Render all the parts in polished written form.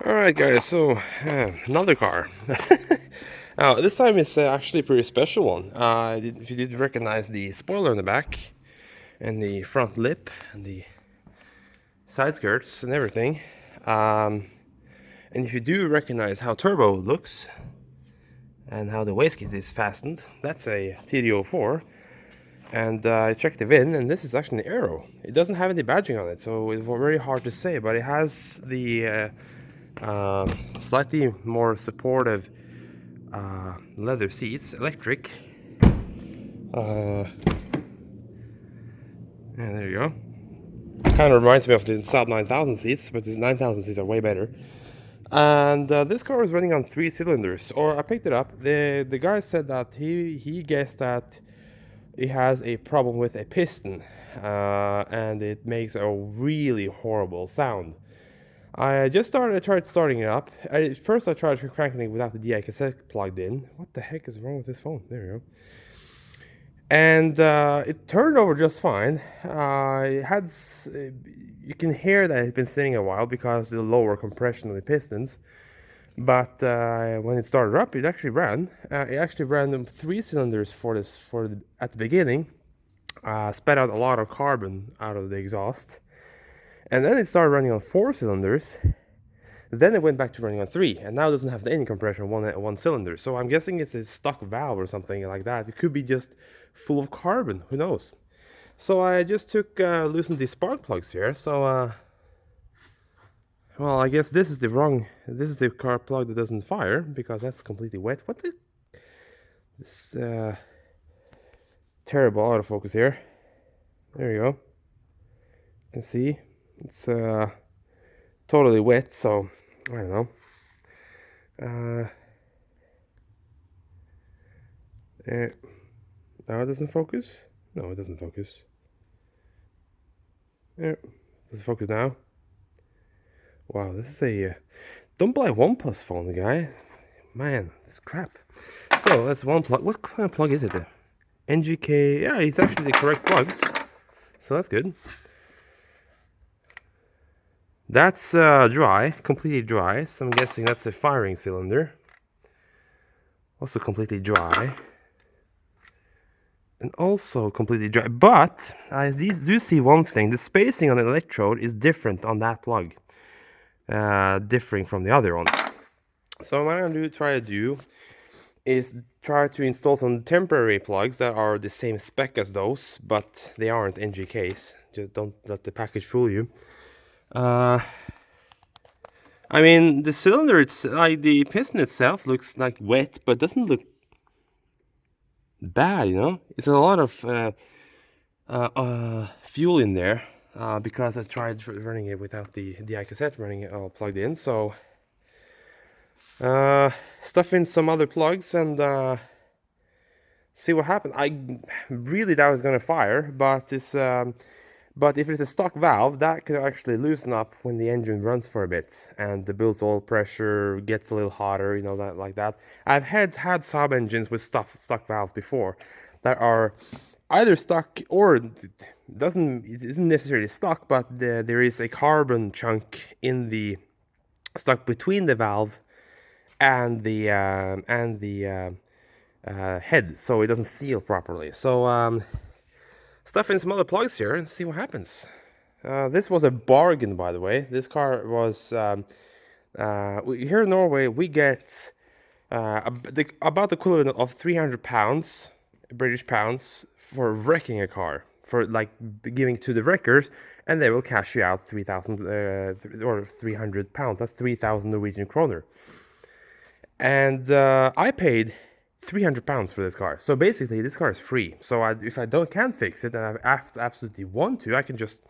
Alright guys, so another car. This time it's actually a pretty special one. If you did recognize the spoiler in the back, and the front lip, and the side skirts and everything, and if you do recognize how turbo looks, and how the wastegate is fastened, that's a TD04. And I checked the VIN, and this is actually an Aero. It doesn't have any badging on it, so it's very hard to say, but it has the slightly more supportive leather seats, electric. Yeah, there you go. Kind of reminds me of the Saab 9000 seats, but these 9000 seats are way better. And this car was running on 3 cylinders, or I picked it up. The guy said that he guessed that it has a problem with a piston, and it makes a really horrible sound. I tried starting it up. First I tried cranking it without the DI cassette plugged in. What the heck is wrong with this phone? There we go. And it turned over just fine. You can hear that it's been sitting a while because of the lower compression of the pistons. But when it started up, it actually ran. It actually ran them 3 cylinders at the beginning. Spat out a lot of carbon out of the exhaust. And then it started running on 4 cylinders. Then it went back to running on 3, and now it doesn't have any compression on one cylinder. So I'm guessing it's a stock valve or something like that. It could be just full of carbon, who knows. So I just loosened the spark plugs here. So well, I guess this is the car plug that doesn't fire, because that's completely wet. This terrible autofocus here. There you go. You can see it's totally wet, so I don't know. Now it doesn't focus. No, it doesn't focus. Does it focus now? Wow, this is a don't buy OnePlus phone, guy. Man, this crap. So that's one plug. What kind of plug is it? NGK. Yeah, it's actually the correct plugs, so that's good. That's dry, completely dry. So I'm guessing that's a firing cylinder. Also completely dry. And also completely dry. But I do see one thing. The spacing on the electrode is different on that plug. Differing from the other ones. So what I'm going to try to do is try to install some temporary plugs that are the same spec as those, but they aren't NGKs. Just don't let the package fool you. I mean, the cylinder, it's like the piston itself looks like wet, but doesn't look bad, you know. It's a lot of fuel in there, because I tried running it without the DI cassette running it all plugged in. So stuff in some other plugs and see what happens. I really doubt it's gonna fire, but this. But if it's a stock valve, that can actually loosen up when the engine runs for a bit and the builds oil pressure gets a little hotter, you know, that like that. I've had Saab engines with stock valves before that are either stuck or it isn't necessarily stuck, but there is a carbon chunk in the stuck between the valve and the head, so it doesn't seal properly. So stuff in some other plugs here and see what happens. This was a bargain, by the way. This car was here in Norway. We get about the equivalent of 300 pounds, British pounds, for wrecking a car, for like giving to the wreckers, and they will cash you out 3,000 or 300 pounds. That's 3,000 Norwegian kroner. And I paid 300 pounds for this car. So basically this car is free. So if I can't fix it and I absolutely want to, I can just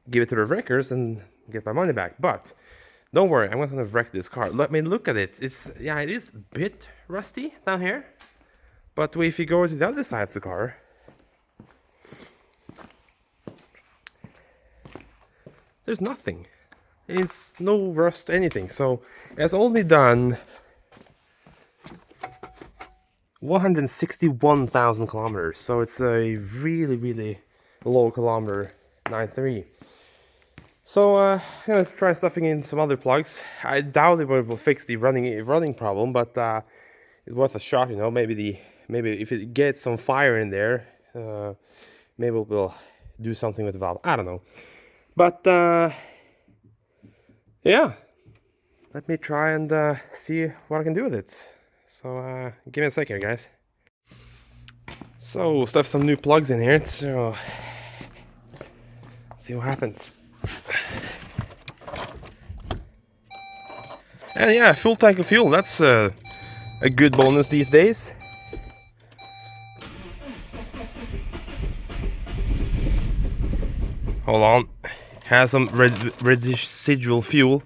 give it to the wreckers and get my money back. But don't worry, I'm not gonna wreck this car. Let me look at it. It is a bit rusty down here. But if you go to the other side of the car, there's nothing. It's no rust, anything. So it's only done 161,000 kilometers, so it's a really low kilometer 9.3. So I'm gonna try stuffing in some other plugs. I doubt it will fix the running problem, but it's worth a shot. You know, maybe if it gets some fire in there, maybe we'll do something with the valve. I don't know, but yeah, let me try and see what I can do with it. So give me a second, guys. So stuff some new plugs in here. So see what happens. And yeah, full tank of fuel. That's a good bonus these days. Hold on, has some residual fuel.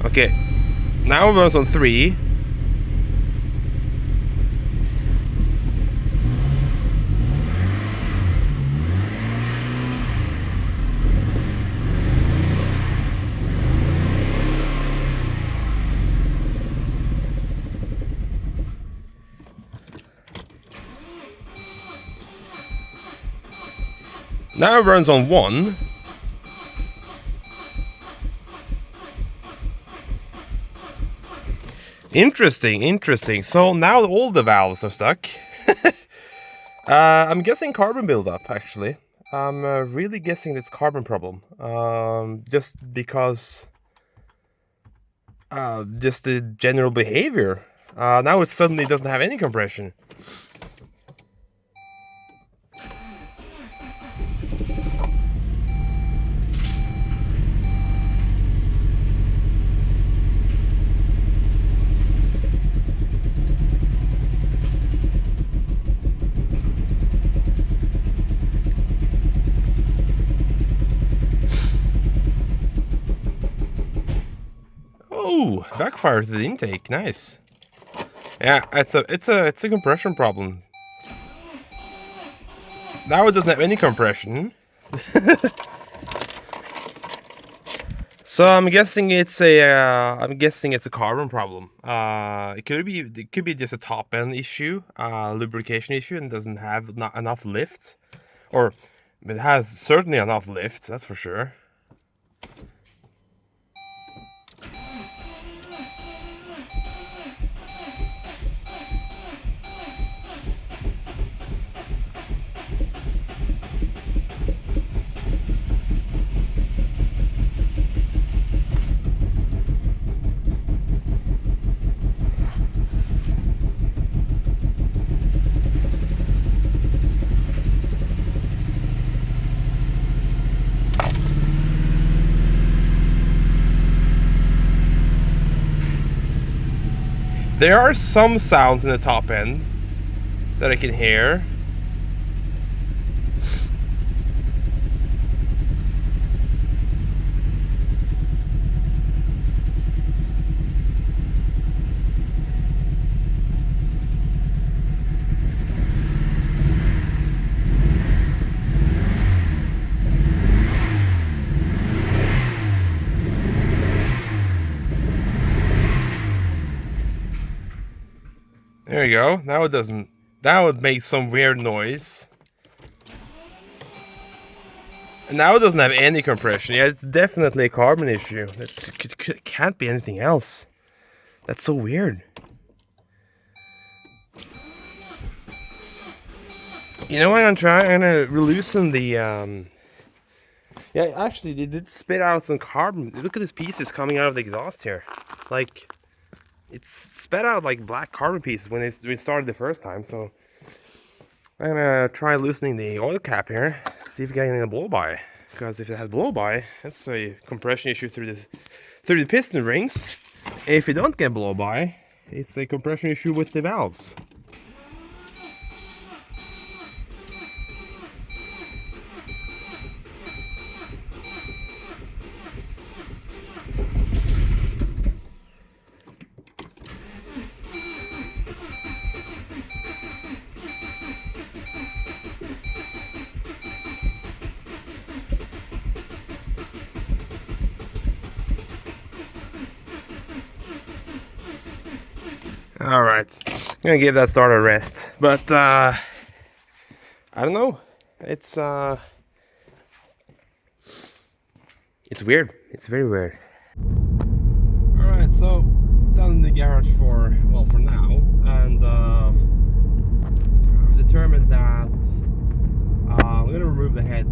Okay, now it runs on 3. Now it runs on 1. Interesting. So now all the valves are stuck. I'm guessing carbon buildup, actually. I'm really guessing it's carbon problem. Just because... just the general behavior. Now it suddenly doesn't have any compression. Oh, backfire to the intake, nice. Yeah, it's a compression problem. Now it doesn't have any compression. So I'm guessing it's a carbon problem. It could be just a top end issue, lubrication issue, and doesn't have not enough lift, or it has certainly enough lift. That's for sure. There are some sounds in the top end that I can hear. There you go. Now it doesn't. Now it makes some weird noise. And now it doesn't have any compression. Yeah, it's definitely a carbon issue. It can't be anything else. That's so weird. You know what I'm trying? I'm gonna loosen the. Yeah, actually, they did spit out some carbon. Look at these pieces coming out of the exhaust here. Like, it's spat out like black carbon pieces when it started the first time. So I'm gonna try loosening the oil cap here, see if we get any blow-by. Because if it has blow-by, that's a compression issue through the piston rings. If you don't get blow-by, it's a compression issue with the valves. Alright, I'm gonna give that starter a rest, but I don't know. It's weird. It's very weird. All right, so done in the garage for now, and I've determined that I'm gonna remove the head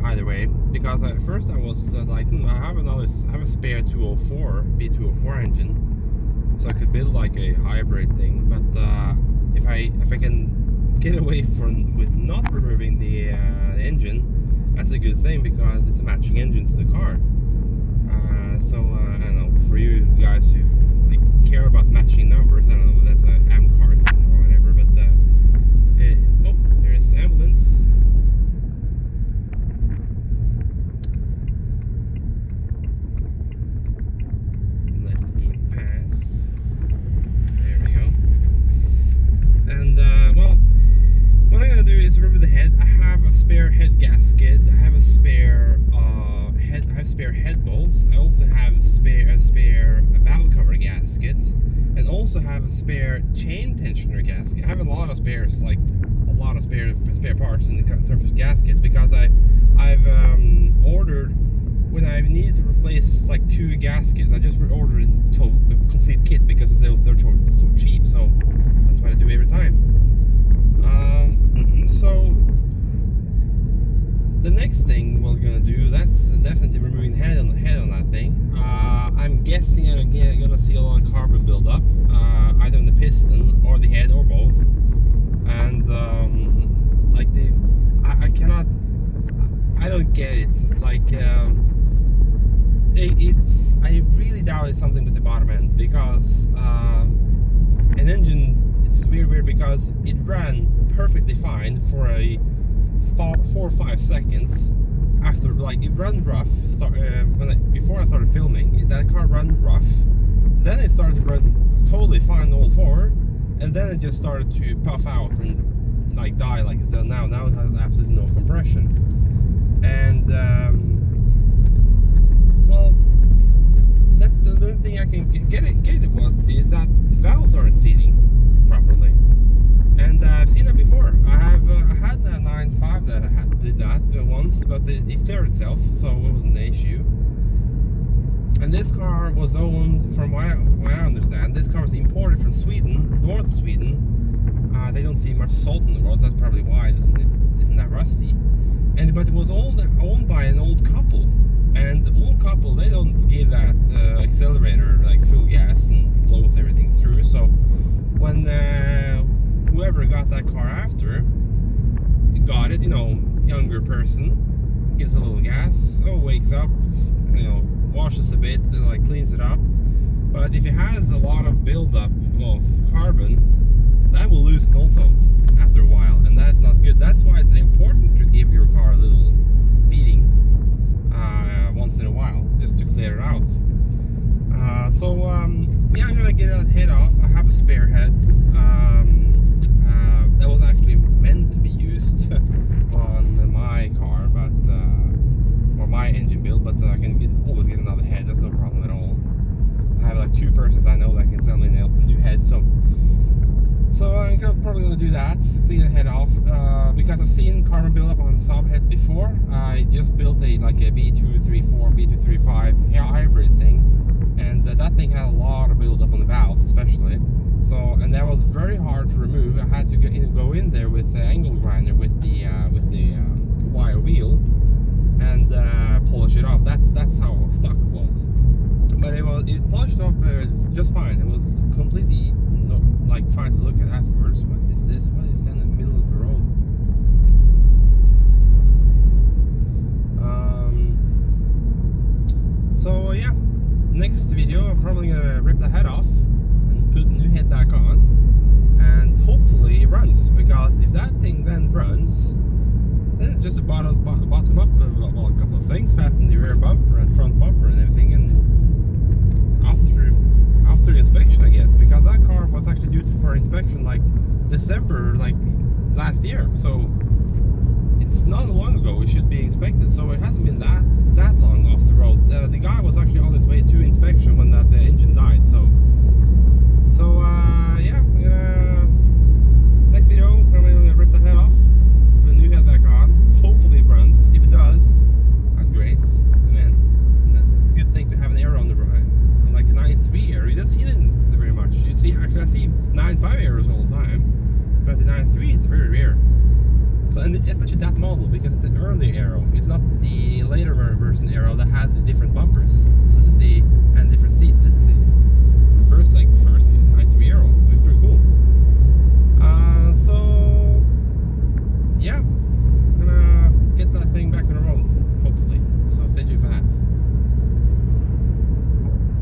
either way, because at first I was like, I have a spare 204 B204 engine, so I could build like a hybrid thing. But if I can get away with not removing the engine, that's a good thing, because it's a matching engine to the car. So I don't know, for you guys who like care about matching numbers, I don't know, that's an M car thing or whatever. But oh, there's ambulance. Let him pass. There we go. And well, what I'm gonna do is remove the head. I have a spare head gasket. I have a spare head bolts. I also have a spare valve cover gasket, and also have a spare chain tensioner gasket. I have a lot of spares, like a lot of spare parts in terms of gaskets, because I've ordered, when I needed to replace like 2 gaskets, I just ordered a complete kit, because they're so cheap. So that's what I do every time. So the next thing we're gonna do, that's definitely removing the head on that thing. I'm guessing I'm gonna see a lot of carbon buildup, either in the piston or the head or both. And like I don't get it. Like I really doubt it's something with the bottom end, because an engine, it's weird because it ran perfectly fine for a 4 or 5 seconds after, like, it ran rough. Before I started filming, that car ran rough. Then it started to run totally fine all 4, and then it just started to puff out and like die like it's done now. Now it has absolutely no compression. And well, that's the only thing I can get it with, is that the valves aren't seating properly. And I've seen that before. I had a 9.5 that did that once, but it cleared itself, so it wasn't an issue. And this car was owned, from what I understand, this car was imported from Sweden, North Sweden. They don't see much salt on the roads. That's probably why it isn't that rusty. But it was owned by an old couple, and the old couple, they don't give that accelerator like full gas and blows everything through. So when whoever got that car after got it, younger person, gives a little gas, wakes up, washes a bit, and like cleans it up. But if it has a lot of buildup of carbon, that will lose it also after a while, and that's not good. That's why it's important to give your car a little beating once in a while, just to clear it out. Yeah, I'm gonna get that head off. I have a spare head that was actually meant to be used on my car, but or my engine build, but I can always get another head. That's no problem at all. I have like 2 persons I know that can sell me a new head, so I'm probably gonna do that, clean the head off, because I've seen carbon buildup on Saab heads before. I just built a B234, B235 hybrid thing, and that thing had a lot of buildup on the valves, especially. So, and that was very hard to remove. I had to go in there with the angle grinder with the wire wheel and polish it off. That's how stuck it was. But it polished off just fine. It was completely fine to look at afterwards. What is this? What is that in the middle of the road? So yeah, next video I'm probably gonna rip the head off and put a new head back on, and hopefully it runs, because if that thing then runs, then it's just a bottom up, well, a couple of things, fasten the rear bumper and front bumper and everything, and after the inspection, I guess, because that car was actually due for inspection like December last year, so it's not long ago it should be inspected. So it hasn't been that long off the road. The guy was actually on his way to inspection when the engine died. So yeah, next video probably gonna rip the head off, put 9.5 Aeros all the time, but the 9.3 is very rare. So, and especially that model, because it's an early Aero. It's not the later version Aero that has the different bumpers. So this is the, and different seats. This is the